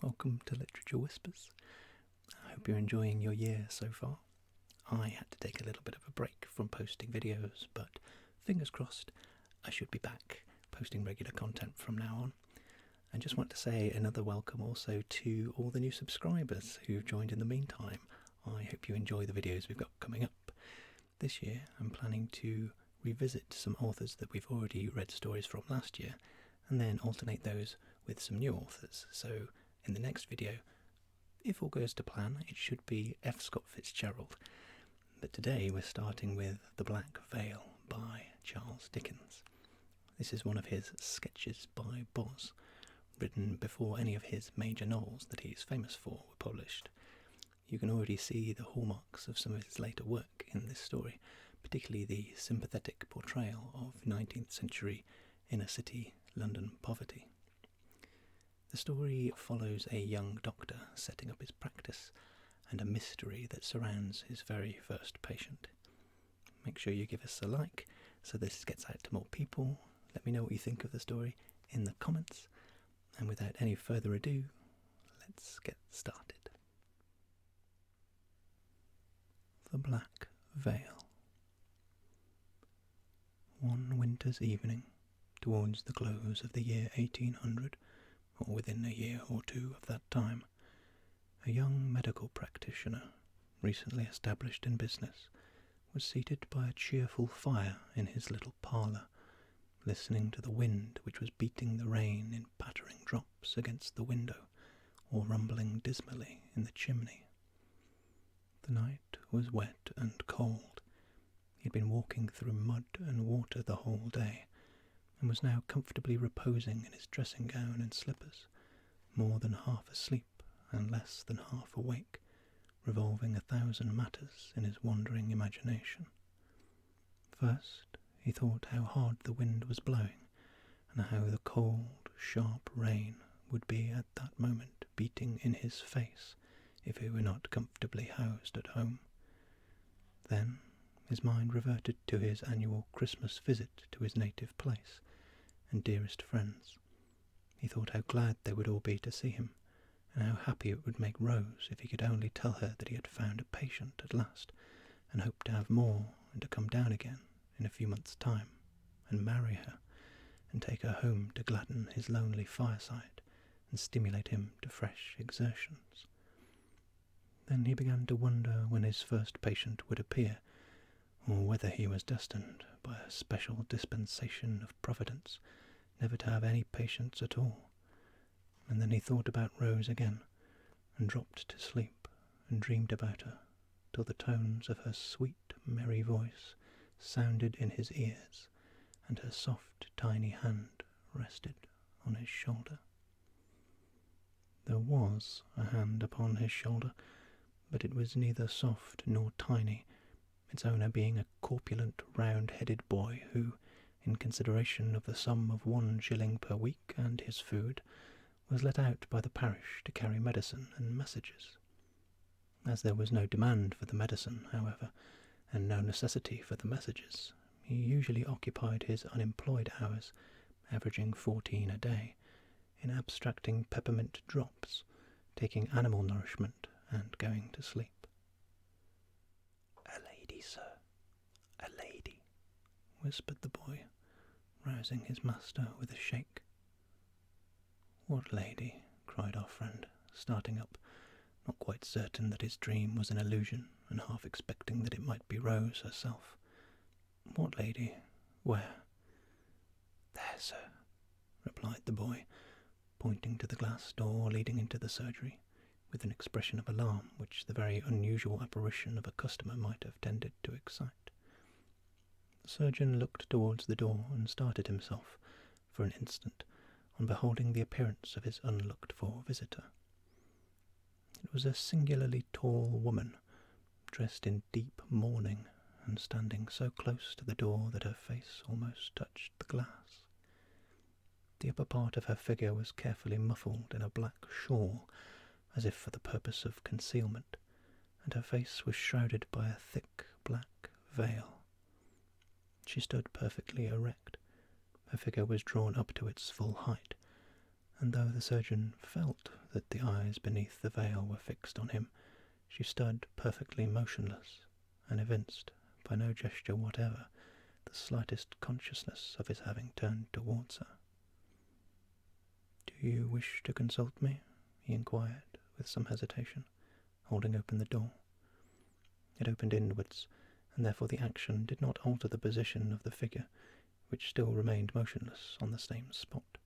welcome to Literature Whispers. I hope you're enjoying your year so far. I had to take a little bit of a break from posting videos, but fingers crossed, I should be back posting regular content from now on. I just want to say another welcome also to all the new subscribers who've joined in the meantime. I hope you enjoy the videos we've got coming up. This year I'm planning to revisit some authors that we've already read stories from last year and then alternate those with some new authors. So in the next video, if all goes to plan, it should be F. Scott Fitzgerald. But today we're starting with The Black Veil by Charles Dickens. This is one of his sketches by Boz, written before any of his major novels that he's famous for were published. You can already see the hallmarks of some of his later work in this story, particularly the sympathetic portrayal of 19th century inner city London poverty. The story follows a young doctor setting up his practice and a mystery that surrounds his very first patient. Make sure you give us a like so this gets out to more people. Let me know what you think of the story in the comments. And without any further ado, let's get started. The Black Veil. One winter's evening, towards the close of the year 1800, or within a year or two of that time, a young medical practitioner, recently established in business, was seated by a cheerful fire in his little parlour, listening to the wind which was beating the rain in pattering drops against the window, or rumbling dismally in the chimney. The night was wet and cold. He had been walking through mud and water the whole day, and was now comfortably reposing in his dressing gown and slippers, more than half asleep and less than half awake, revolving 1,000 matters in his wandering imagination. First, he thought how hard the wind was blowing, and how the cold, sharp rain would be at that moment beating in his face if he were not comfortably housed at home. Then his mind reverted to his annual Christmas visit to his native place and dearest friends. He thought how glad they would all be to see him, and how happy it would make Rose if he could only tell her that he had found a patient at last, and hoped to have more and to come down again in a few months' time, and marry her, and take her home to gladden his lonely fireside and stimulate him to fresh exertions. Then he began to wonder when his first patient would appear, or whether he was destined, by a special dispensation of Providence, never to have any patients at all. And then he thought about Rose again, and dropped to sleep, and dreamed about her, till the tones of her sweet, merry voice sounded in his ears, and her soft, tiny hand rested on his shoulder. There was a hand upon his shoulder, but it was neither soft nor tiny, its owner being a corpulent, round-headed boy who, in consideration of the sum of 1 shilling per week and his food, was let out by the parish to carry medicine and messages. As there was no demand for the medicine, however, and no necessity for the messages, he usually occupied his unemployed hours, averaging 14 a day, in abstracting peppermint drops, taking animal nourishment, and going to sleep. "A lady, sir, a lady," whispered the boy, rousing his master with a shake. "What lady?" cried our friend, starting up, not quite certain that his dream was an illusion, and half expecting that it might be Rose herself. "What lady? Where?" "There, sir," replied the boy, pointing to the glass door leading into the surgery, with an expression of alarm which the very unusual apparition of a customer might have tended to excite. The surgeon looked towards the door and started himself, for an instant, on beholding the appearance of his unlooked-for visitor. It was a singularly tall woman, dressed in deep mourning, and standing so close to the door that her face almost touched the glass. The upper part of her figure was carefully muffled in a black shawl, as if for the purpose of concealment, and her face was shrouded by a thick black veil. She stood perfectly erect. Her figure was drawn up to its full height, and though the surgeon felt that the eyes beneath the veil were fixed on him, she stood perfectly motionless, and evinced, by no gesture whatever, the slightest consciousness of his having turned towards her. "Do you wish to consult me?" he inquired, with some hesitation, holding open the door. It opened inwards, and therefore the action did not alter the position of the figure, which still remained motionless on the same spot.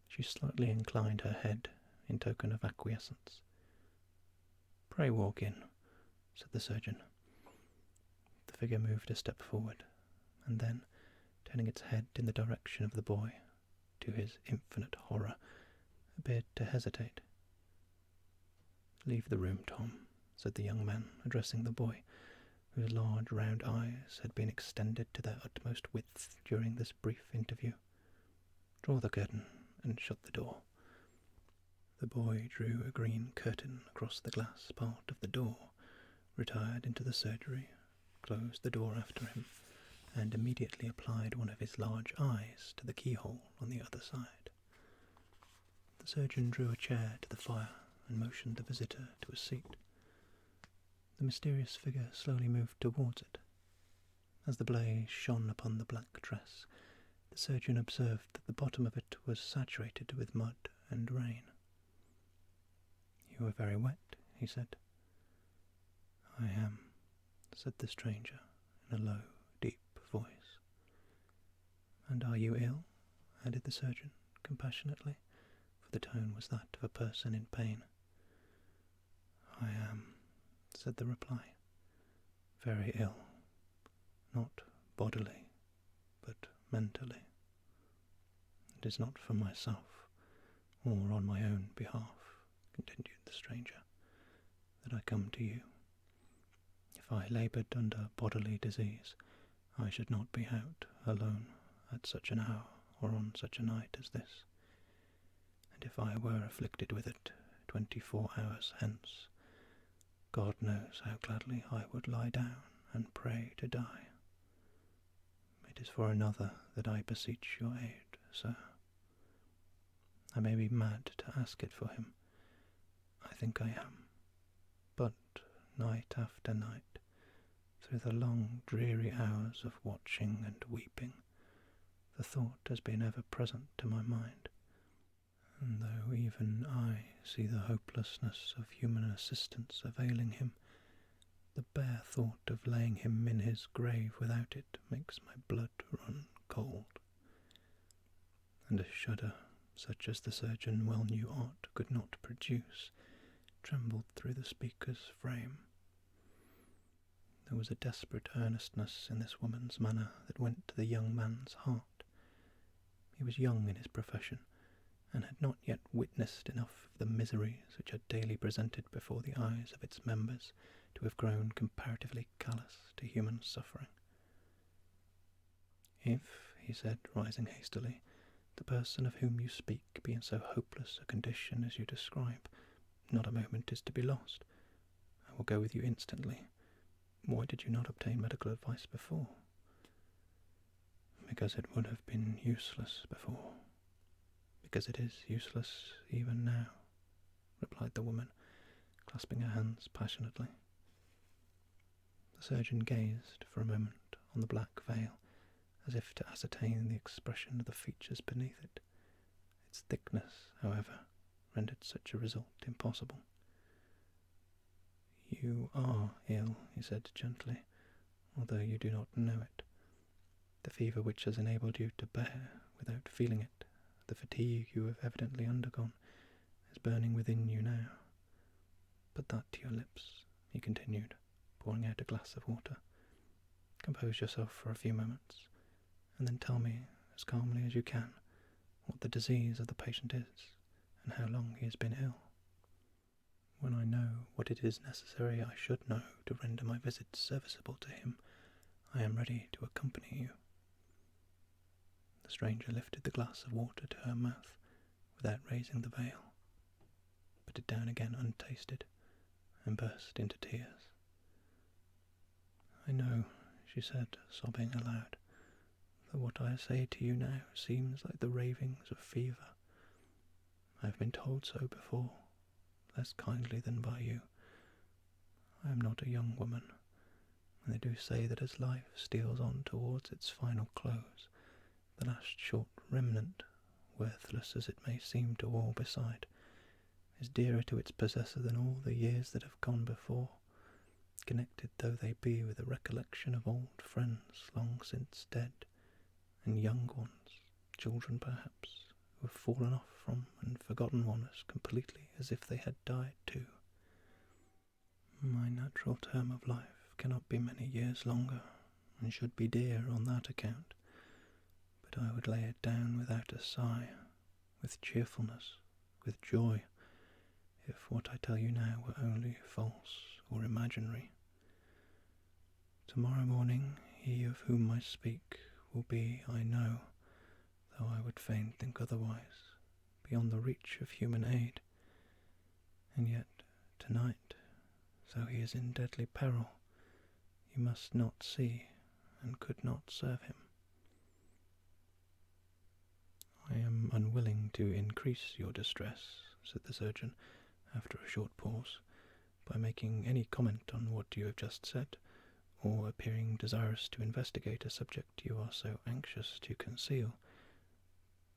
She slightly inclined her head in token of acquiescence. "Pray walk in," said the surgeon. The figure moved a step forward, and then, turning its head in the direction of the boy, to his infinite horror, appeared to hesitate. "Leave the room, Tom," said the young man, addressing the boy, whose large round eyes had been extended to their utmost width during this brief interview. "Draw the curtain and shut the door." The boy drew a green curtain across the glass part of the door, retired into the surgery, closed the door after him, and immediately applied one of his large eyes to the keyhole on the other side. The surgeon drew a chair to the fire and motioned the visitor to a seat. The mysterious figure slowly moved towards it. As the blaze shone upon the black dress, the surgeon observed that the bottom of it was saturated with mud and rain. "You are very wet," he said. "I am," said the stranger in a low, deep voice. "And are you ill?" added the surgeon, compassionately, for the tone was that of a person in pain. "I am," said the reply, "very ill, not bodily, but mentally. It is not for myself, or on my own behalf," continued the stranger, "that I come to you. If I laboured under bodily disease, I should not be out alone at such an hour or on such a night as this. And if I were afflicted with it 24 hours hence, God knows how gladly I would lie down and pray to die. It is for another that I beseech your aid, sir. I may be mad to ask it for him. I think I am. But night after night, through the long dreary hours of watching and weeping, the thought has been ever present to my mind, and though even I see the hopelessness of human assistance availing him, the bare thought of laying him in his grave without it makes my blood run cold. And a shudder, such as the surgeon well knew art could not produce, trembled through the speaker's frame. There was a desperate earnestness in this woman's manner that went to the young man's heart. He was young in his profession, and had not yet witnessed enough of the miseries which are daily presented before the eyes of its members to have grown comparatively callous to human suffering. "If," he said, rising hastily, "the person of whom you speak be in so hopeless a condition as you describe, not a moment is to be lost. I will go with you instantly. Why did you not obtain medical advice before?" "Because it would have been useless before. Because it is useless even now," replied the woman, clasping her hands passionately. The surgeon gazed for a moment on the black veil, as if to ascertain the expression of the features beneath it. Its thickness, however, rendered such a result impossible. "You are ill," he said gently, "although you do not know it. The fever which has enabled you to bear, without feeling it, the fatigue you have evidently undergone, is burning within you now. Put that to your lips," he continued, pouring out a glass of water. "Compose yourself for a few moments, and then tell me, as calmly as you can, what the disease of the patient is, and how long he has been ill. When I know what it is necessary I should know to render my visit serviceable to him, I am ready to accompany you." The stranger lifted the glass of water to her mouth without raising the veil, put it down again untasted, and burst into tears. "I know," she said, sobbing aloud, "that what I say to you now seems like the ravings of fever. have been told so before, less kindly than by you. I am not a young woman, and they do say that as life steals on towards its final close, the last short remnant, worthless as it may seem to all beside, is dearer to its possessor than all the years that have gone before, connected though they be with the recollection of old friends long since dead, and young ones, children perhaps, who have fallen off from and forgotten one as completely as if they had died too. My natural term of life cannot be many years longer, and should be dear on that account, but I would lay it down without a sigh, with cheerfulness, with joy, if what I tell you now were only false or imaginary. Tomorrow morning he of whom I speak will be, I know, though I would fain think otherwise, beyond the reach of human aid. And yet, tonight, though he is in deadly peril, you must not see and could not serve him. I am unwilling to increase your distress, said the surgeon, after a short pause, by making any comment on what you have just said, or appearing desirous to investigate a subject you are so anxious to conceal.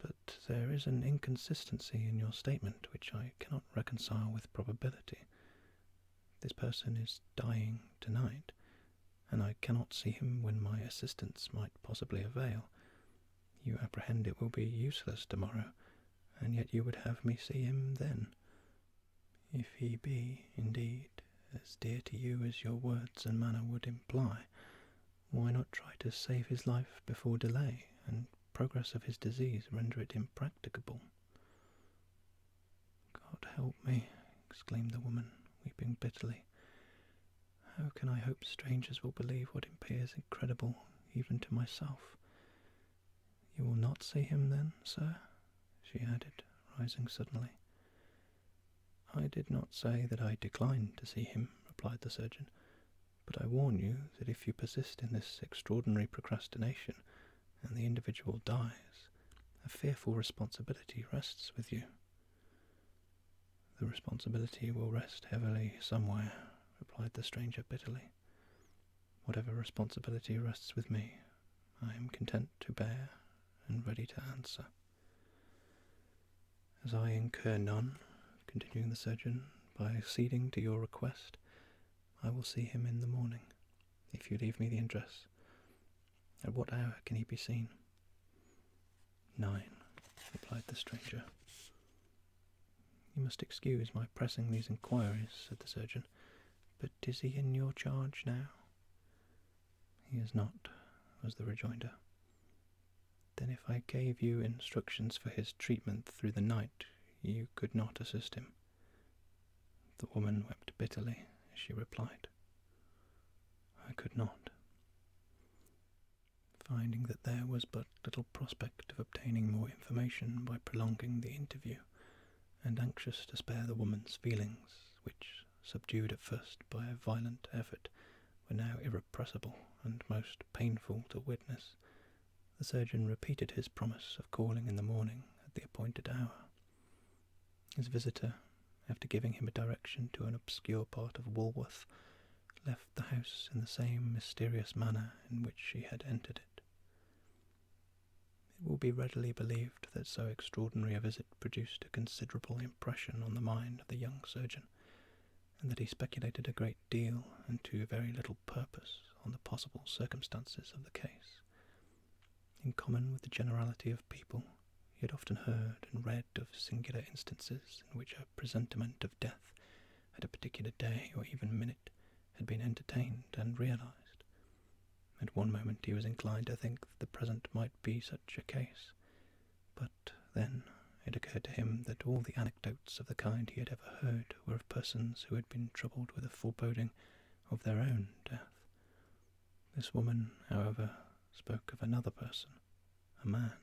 But there is an inconsistency in your statement which I cannot reconcile with probability. This person is dying tonight, and I cannot see him when my assistance might possibly avail. You apprehend it will be useless tomorrow, and yet you would have me see him then. If he be, indeed, as dear to you as your words and manner would imply, why not try to save his life before delay, and progress of his disease render it impracticable? God help me, exclaimed the woman, weeping bitterly. How can I hope strangers will believe what appears incredible even to myself? You will not see him then, sir? She added, rising suddenly. I did not say that I declined to see him, replied the surgeon, but I warn you that if you persist in this extraordinary procrastination, and the individual dies, a fearful responsibility rests with you. The responsibility will rest heavily somewhere, replied the stranger bitterly. Whatever responsibility rests with me, I am content to bear and ready to answer. As I incur none, continuing the surgeon, by acceding to your request, I will see him in the morning, if you leave me the address. At what hour can he be seen? 9, replied the stranger. You must excuse my pressing these inquiries, said the surgeon, but is he in your charge now? He is not, was the rejoinder. Then if I gave you instructions for his treatment through the night, you could not assist him. The woman wept bitterly as she replied, I could not. Finding that there was but little prospect of obtaining more information by prolonging the interview, and anxious to spare the woman's feelings, which, subdued at first by a violent effort, were now irrepressible and most painful to witness, the surgeon repeated his promise of calling in the morning at the appointed hour. His visitor, after giving him a direction to an obscure part of Walworth, left the house in the same mysterious manner in which she had entered it. It will be readily believed that so extraordinary a visit produced a considerable impression on the mind of the young surgeon, and that he speculated a great deal and to very little purpose on the possible circumstances of the case. In common with the generality of people, he had often heard and read of singular instances in which a presentiment of death at a particular day or even minute had been entertained and realized. At one moment he was inclined to think that the present might be such a case, but then it occurred to him that all the anecdotes of the kind he had ever heard were of persons who had been troubled with a foreboding of their own death. This woman, however, spoke of another person, a man,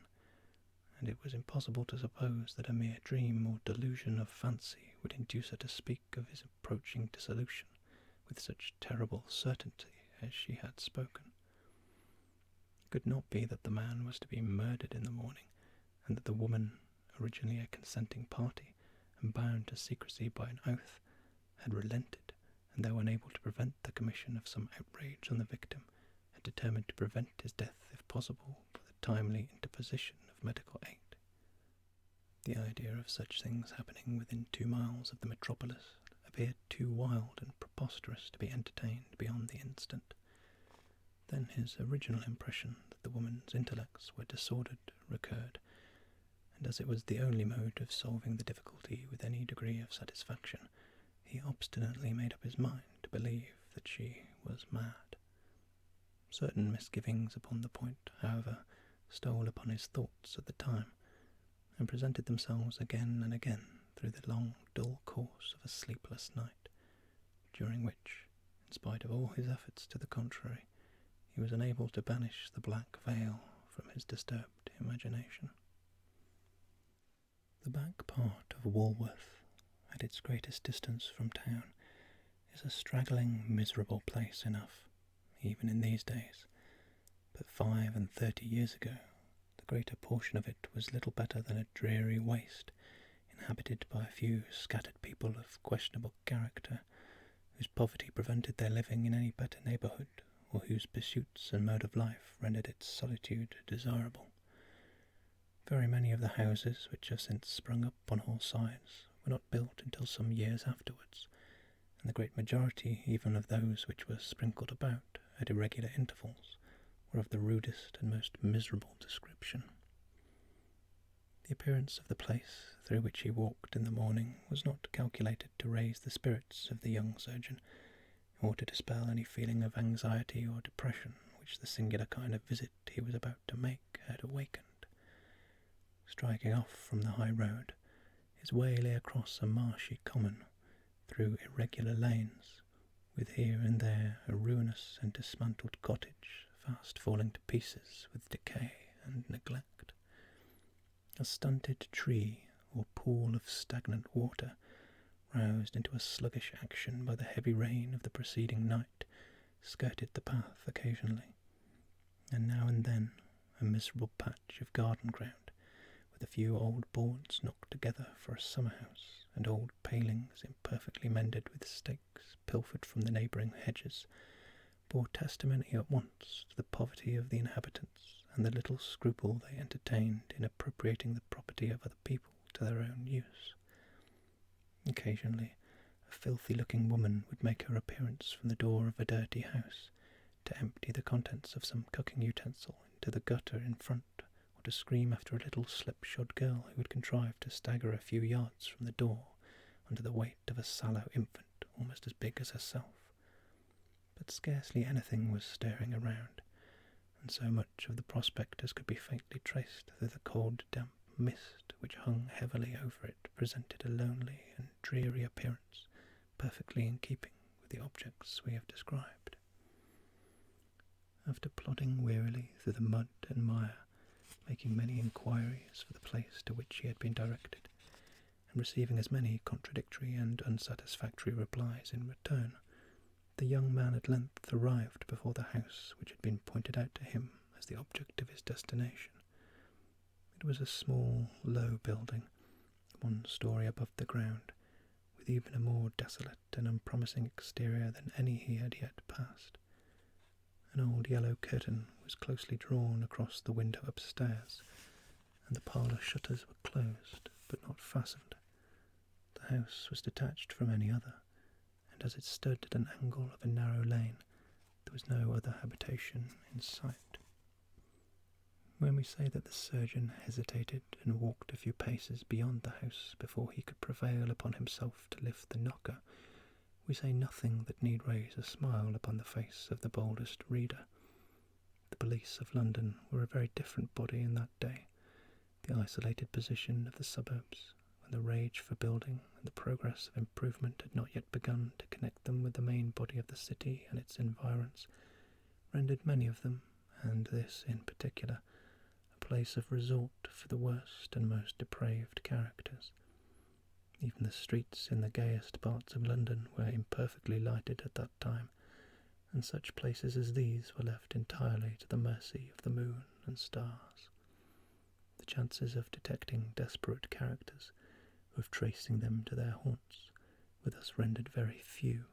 and it was impossible to suppose that a mere dream or delusion of fancy would induce her to speak of his approaching dissolution with such terrible certainty as she had spoken. It could not be that the man was to be murdered in the morning, and that the woman, originally a consenting party, and bound to secrecy by an oath, had relented, and though unable to prevent the commission of some outrage on the victim, had determined to prevent his death if possible by the timely interposition of medical aid. The idea of such things happening within 2 miles of the metropolis appeared too wild and preposterous to be entertained beyond the instant. Then his original impression that the woman's intellects were disordered recurred, and as it was the only mode of solving the difficulty with any degree of satisfaction, he obstinately made up his mind to believe that she was mad. Certain misgivings upon the point, however, stole upon his thoughts at the time, and presented themselves again and again through the long, dull course of a sleepless night, during which, in spite of all his efforts to the contrary, he was unable to banish the black veil from his disturbed imagination. The back part of Walworth, at its greatest distance from town, is a straggling, miserable place enough, even in these days, but 35 years ago the greater portion of it was little better than a dreary waste, inhabited by a few scattered people of questionable character, whose poverty prevented their living in any better neighbourhood, or whose pursuits and mode of life rendered its solitude desirable. Very many of the houses which have since sprung up on all sides were not built until some years afterwards, and the great majority even of those which were sprinkled about at irregular intervals were of the rudest and most miserable description. The appearance of the place through which he walked in the morning was not calculated to raise the spirits of the young surgeon, or to dispel any feeling of anxiety or depression which the singular kind of visit he was about to make had awakened. Striking off from the high road, his way lay across a marshy common, through irregular lanes, with here and there a ruinous and dismantled cottage fast falling to pieces with decay and neglect. A stunted tree or pool of stagnant water, roused into a sluggish action by the heavy rain of the preceding night, skirted the path occasionally, and now and then a miserable patch of garden ground, with a few old boards knocked together for a summer-house, and old palings imperfectly mended with stakes pilfered from the neighbouring hedges, bore testimony at once to the poverty of the inhabitants and the little scruple they entertained in appropriating the property of other people to their own use. Occasionally a filthy-looking woman would make her appearance from the door of a dirty house, to empty the contents of some cooking utensil into the gutter in front, or to scream after a little slipshod girl who would contrive to stagger a few yards from the door under the weight of a sallow infant almost as big as herself. But scarcely anything was stirring around, and so much of the prospect as could be faintly traced through the cold damp mist which hung heavily over it presented a lonely and dreary appearance, perfectly in keeping with the objects we have described. After plodding wearily through the mud and mire, making many inquiries for the place to which he had been directed, and receiving as many contradictory and unsatisfactory replies in return, the young man at length arrived before the house which had been pointed out to him as the object of his destination. It was a small, low building, 1 story above the ground, with even a more desolate and unpromising exterior than any he had yet passed. An old yellow curtain was closely drawn across the window upstairs, and the parlour shutters were closed, but not fastened. The house was detached from any other, and as it stood at an angle of a narrow lane, there was no other habitation in sight. When we say that the surgeon hesitated and walked a few paces beyond the house before he could prevail upon himself to lift the knocker, we say nothing that need raise a smile upon the face of the boldest reader. The police of London were a very different body in that day. The isolated position of the suburbs, when the rage for building and the progress of improvement had not yet begun to connect them with the main body of the city and its environs, rendered many of them, and this in particular, a place of resort for the worst and most depraved characters. Even the streets in the gayest parts of London were imperfectly lighted at that time, and such places as these were left entirely to the mercy of the moon and stars. The chances of detecting desperate characters of tracing them to their haunts were thus rendered very few,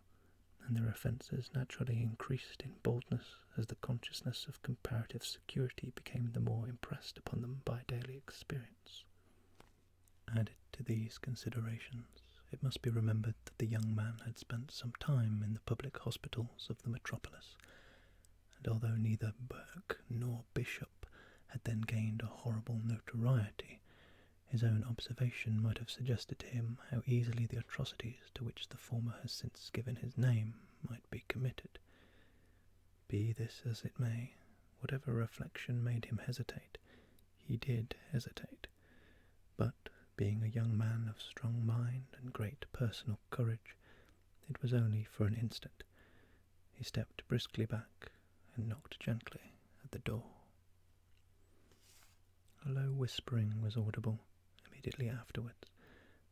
and their offences naturally increased in boldness as the consciousness of comparative security became the more impressed upon them by daily experience. Added to these considerations, it must be remembered that the young man had spent some time in the public hospitals of the metropolis, and although neither Burke nor Bishop had then gained a horrible notoriety, his own observation might have suggested to him how easily the atrocities to which the former has since given his name might be committed. Be this as it may, whatever reflection made him hesitate, he did hesitate, but, being a young man of strong mind and great personal courage, it was only for an instant. He stepped briskly back and knocked gently at the door. A low whispering was audible immediately afterwards,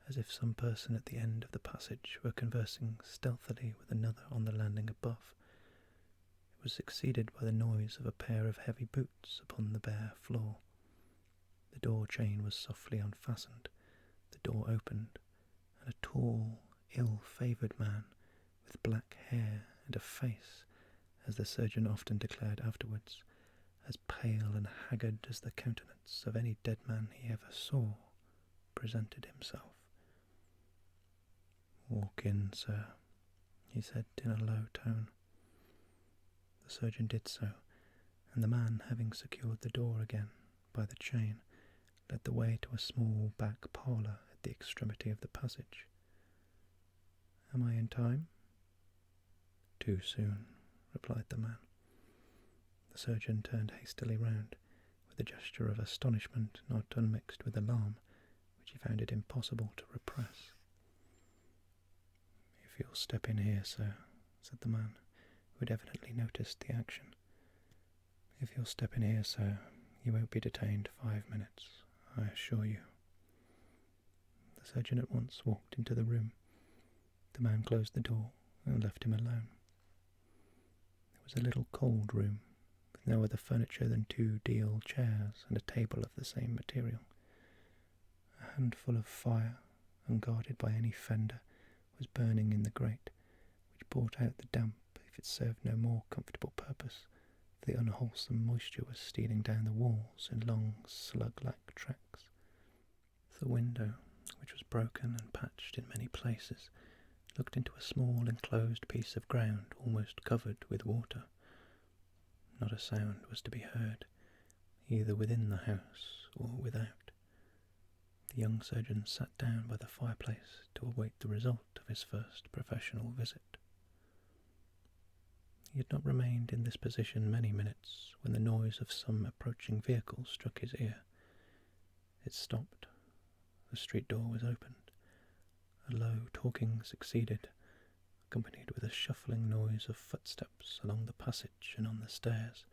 as if some person at the end of the passage were conversing stealthily with another on the landing above. It was succeeded by the noise of a pair of heavy boots upon the bare floor. The door chain was softly unfastened, the door opened, and a tall, ill-favoured man, with black hair and a face, as the surgeon often declared afterwards, as pale and haggard as the countenance of any dead man he ever saw, presented himself. "Walk in, sir," he said in a low tone. The surgeon did so, and the man, having secured the door again by the chain, led the way to a small back parlour at the extremity of the passage. "Am I in time?" "Too soon," replied the man. The surgeon turned hastily round, with a gesture of astonishment not unmixed with alarm, which he found it impossible to repress. "If you'll step in here, sir," said the man, who had evidently noticed the action. "If you'll step in here, sir, you won't be detained 5 minutes, I assure you." The surgeon at once walked into the room. The man closed the door and left him alone. It was a little cold room, with no other furniture than 2 deal chairs and a table of the same material. A handful of fire, unguarded by any fender, was burning in the grate, which brought out the damp if it served no more comfortable purpose, for the unwholesome moisture was stealing down the walls in long, slug-like tracks. The window, which was broken and patched in many places, looked into a small enclosed piece of ground almost covered with water. Not a sound was to be heard, either within the house or without. The young surgeon sat down by the fireplace to await the result of his first professional visit. He had not remained in this position many minutes when the noise of some approaching vehicle struck his ear. It stopped. The street door was opened. A low talking succeeded, accompanied with a shuffling noise of footsteps along the passage and on the stairs,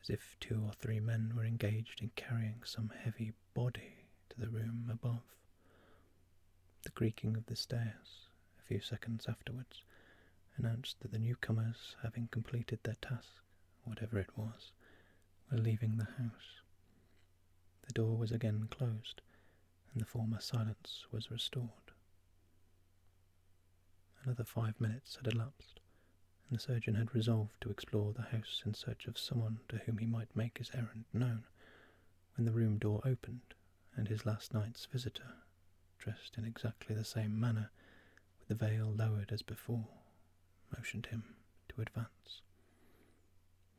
as if 2 or 3 men were engaged in carrying some heavy body to the room above. The creaking of the stairs, a few seconds afterwards, announced that the newcomers, having completed their task, whatever it was, were leaving the house. The door was again closed, and the former silence was restored. Another 5 minutes had elapsed, and the surgeon had resolved to explore the house in search of someone to whom he might make his errand known, when the room door opened, and his last night's visitor, dressed in exactly the same manner, with the veil lowered as before, motioned him to advance.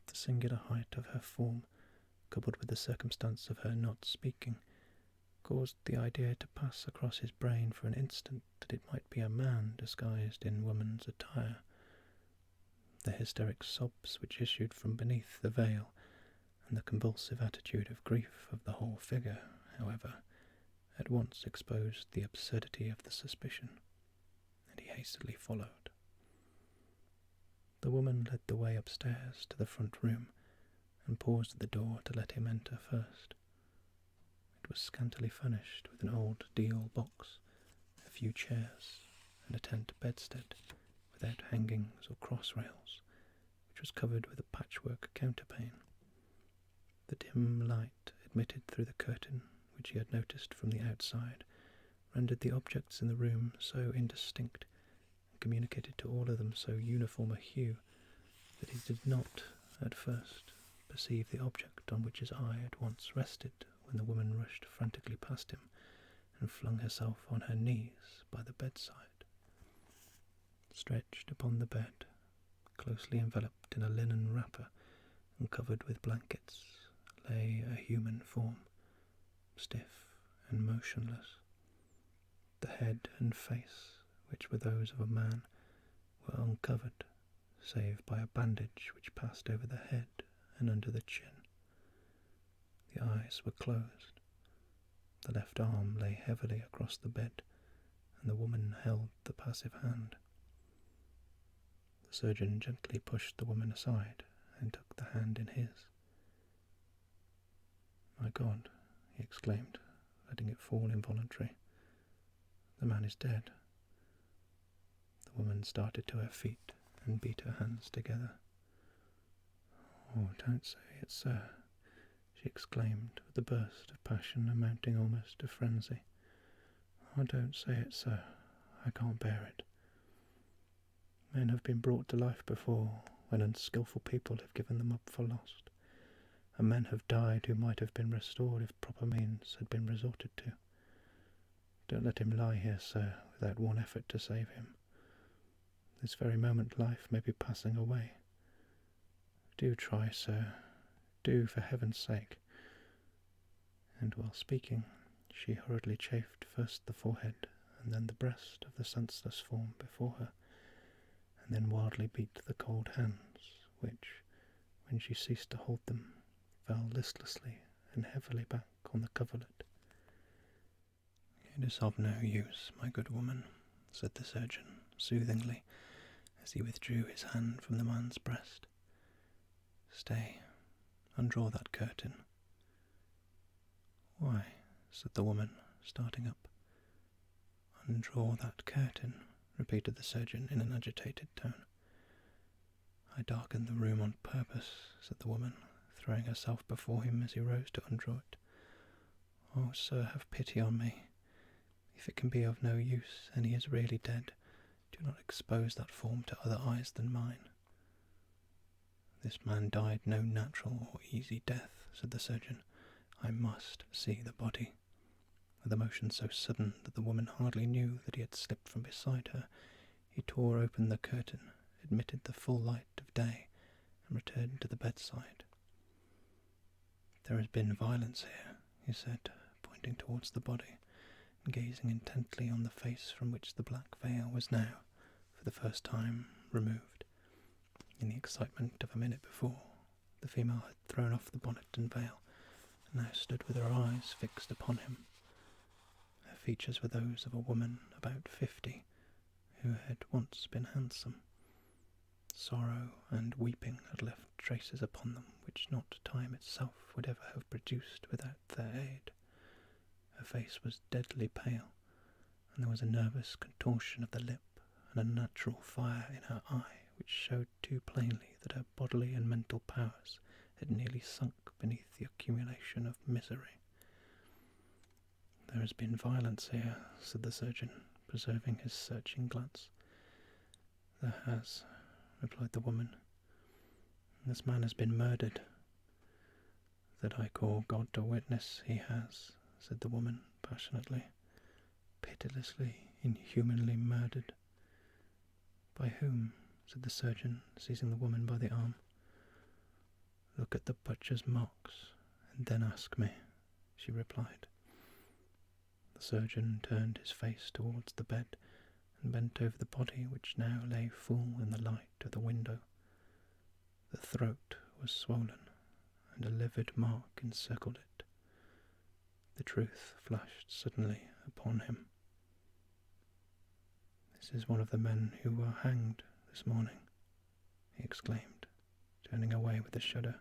The singular height of her form, coupled with the circumstance of her not speaking, caused the idea to pass across his brain for an instant that it might be a man disguised in woman's attire. The hysteric sobs which issued from beneath the veil, and the convulsive attitude of grief of the whole figure, however, at once exposed the absurdity of the suspicion, and he hastily followed. The woman led the way upstairs to the front room, and paused at the door to let him enter first. It was scantily furnished with an old deal box, a few chairs, and a tent bedstead, without hangings or cross-rails, which was covered with a patchwork counterpane. The dim light admitted through the curtain, which he had noticed from the outside, rendered the objects in the room so indistinct, and communicated to all of them so uniform a hue, that he did not, at first, perceive the object on which his eye at once rested when the woman rushed frantically past him and flung herself on her knees by the bedside. Stretched upon the bed, closely enveloped in a linen wrapper and covered with blankets, lay a human form, stiff and motionless. The head and face, which were those of a man, were uncovered, save by a bandage which passed over the head and under the chin. The eyes were closed. The left arm lay heavily across the bed, and the woman held the passive hand. The surgeon gently pushed the woman aside and took the hand in his. "My God," he exclaimed, letting it fall involuntarily. "The man is dead." The woman started to her feet and beat her hands together. "Oh, don't say it, sir," she exclaimed, with a burst of passion amounting almost to frenzy. "Oh, don't say it, sir. I can't bear it. Men have been brought to life before, when unskilful people have given them up for lost, and men have died who might have been restored if proper means had been resorted to. Don't let him lie here, sir, without one effort to save him. This very moment life may be passing away. Do try, sir. Do, for heaven's sake." And while speaking, she hurriedly chafed first the forehead and then the breast of the senseless form before her, and then wildly beat the cold hands, which, when she ceased to hold them, fell listlessly and heavily back on the coverlet. "It is of no use, my good woman," said the surgeon, soothingly, as he withdrew his hand from the man's breast. "Stay, undraw that curtain." "Why," said the woman, starting up. "Undraw that curtain," repeated the surgeon in an agitated tone. "I darkened the room on purpose," said the woman, throwing herself before him as he rose to undraw it. "Oh, sir, have pity on me. If it can be of no use, and he is really dead, do not expose that form to other eyes than mine." "This man died no natural or easy death," said the surgeon. "I must see the body." With a motion so sudden that the woman hardly knew that he had slipped from beside her, he tore open the curtain, admitted the full light of day, and returned to the bedside. "There has been violence here," he said, pointing towards the body, and gazing intently on the face from which the black veil was now, for the first time, removed. In the excitement of a minute before, the female had thrown off the bonnet and veil, and now stood with her eyes fixed upon him. Her features were those of a woman about 50, who had once been handsome. Sorrow and weeping had left traces upon them which not time itself would ever have produced without their aid. Her face was deadly pale, and there was a nervous contortion of the lip and a natural fire in her eye which showed too plainly that her bodily and mental powers had nearly sunk beneath the accumulation of misery. "There has been violence here," said the surgeon, preserving his searching glance. "There has," replied the woman. "This man has been murdered." "That I call God to witness, he has," said the woman passionately. "Pitilessly, inhumanly murdered." "By whom?" said the surgeon, seizing the woman by the arm. "Look at the butcher's marks, and then ask me," she replied. The surgeon turned his face towards the bed, and bent over the body which now lay full in the light of the window. The throat was swollen, and a livid mark encircled it. The truth flashed suddenly upon him. "This is one of the men who were hanged this morning," he exclaimed, turning away with a shudder.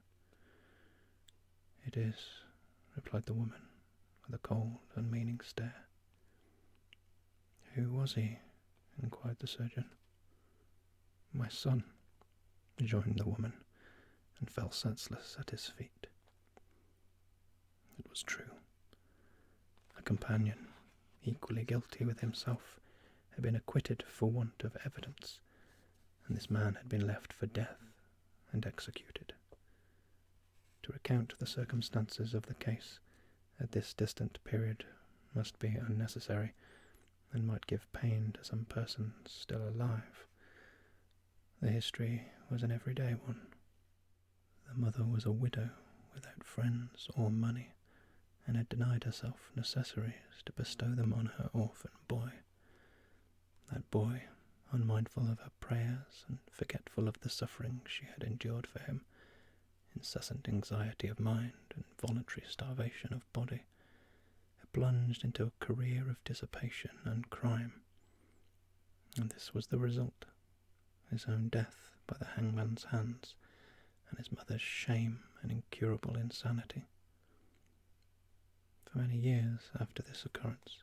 "It is," replied the woman, with a cold, unmeaning stare. "Who was he?" inquired the surgeon. "My son," rejoined the woman, and fell senseless at his feet. It was true. A companion, equally guilty with himself, had been acquitted for want of evidence, and this man had been left for death and executed. To recount the circumstances of the case at this distant period must be unnecessary, and might give pain to some persons still alive. The history was an everyday one. The mother was a widow without friends or money, and had denied herself necessaries to bestow them on her orphan boy. That boy, unmindful of her prayers and forgetful of the suffering she had endured for him, incessant anxiety of mind and voluntary starvation of body, had plunged into a career of dissipation and crime. And this was the result: his own death by the hangman's hands, and his mother's shame and incurable insanity. For many years after this occurrence,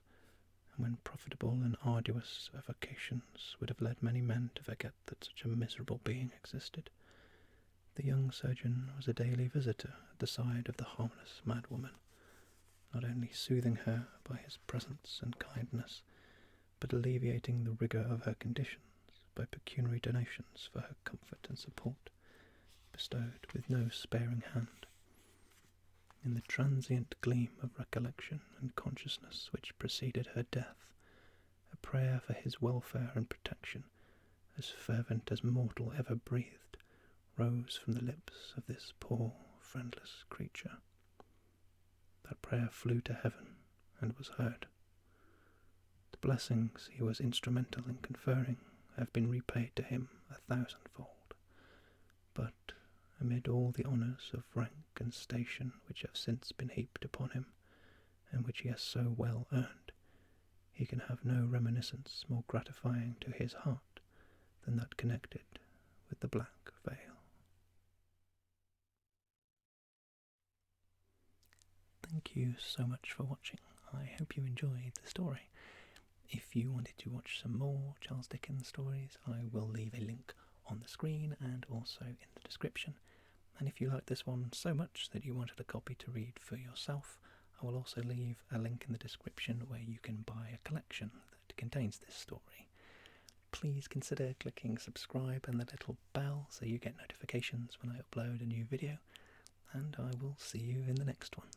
and when profitable and arduous avocations would have led many men to forget that such a miserable being existed, the young surgeon was a daily visitor at the side of the harmless madwoman, not only soothing her by his presence and kindness, but alleviating the rigour of her conditions by pecuniary donations for her comfort and support, bestowed with no sparing hand. In the transient gleam of recollection and consciousness which preceded her death, a prayer for his welfare and protection, as fervent as mortal ever breathed, rose from the lips of this poor, friendless creature. That prayer flew to heaven and was heard. The blessings he was instrumental in conferring have been repaid to him 1,000-fold. But amid all the honours of rank and station which have since been heaped upon him, and which he has so well earned, he can have no reminiscence more gratifying to his heart than that connected with the Black Veil. Thank you so much for watching. I hope you enjoyed the story. If you wanted to watch some more Charles Dickens stories, I will leave a link on the screen and also in the description. And if you liked this one so much that you wanted a copy to read for yourself, I will also leave a link in the description where you can buy a collection that contains this story. Please consider clicking subscribe and the little bell so you get notifications when I upload a new video, and I will see you in the next one.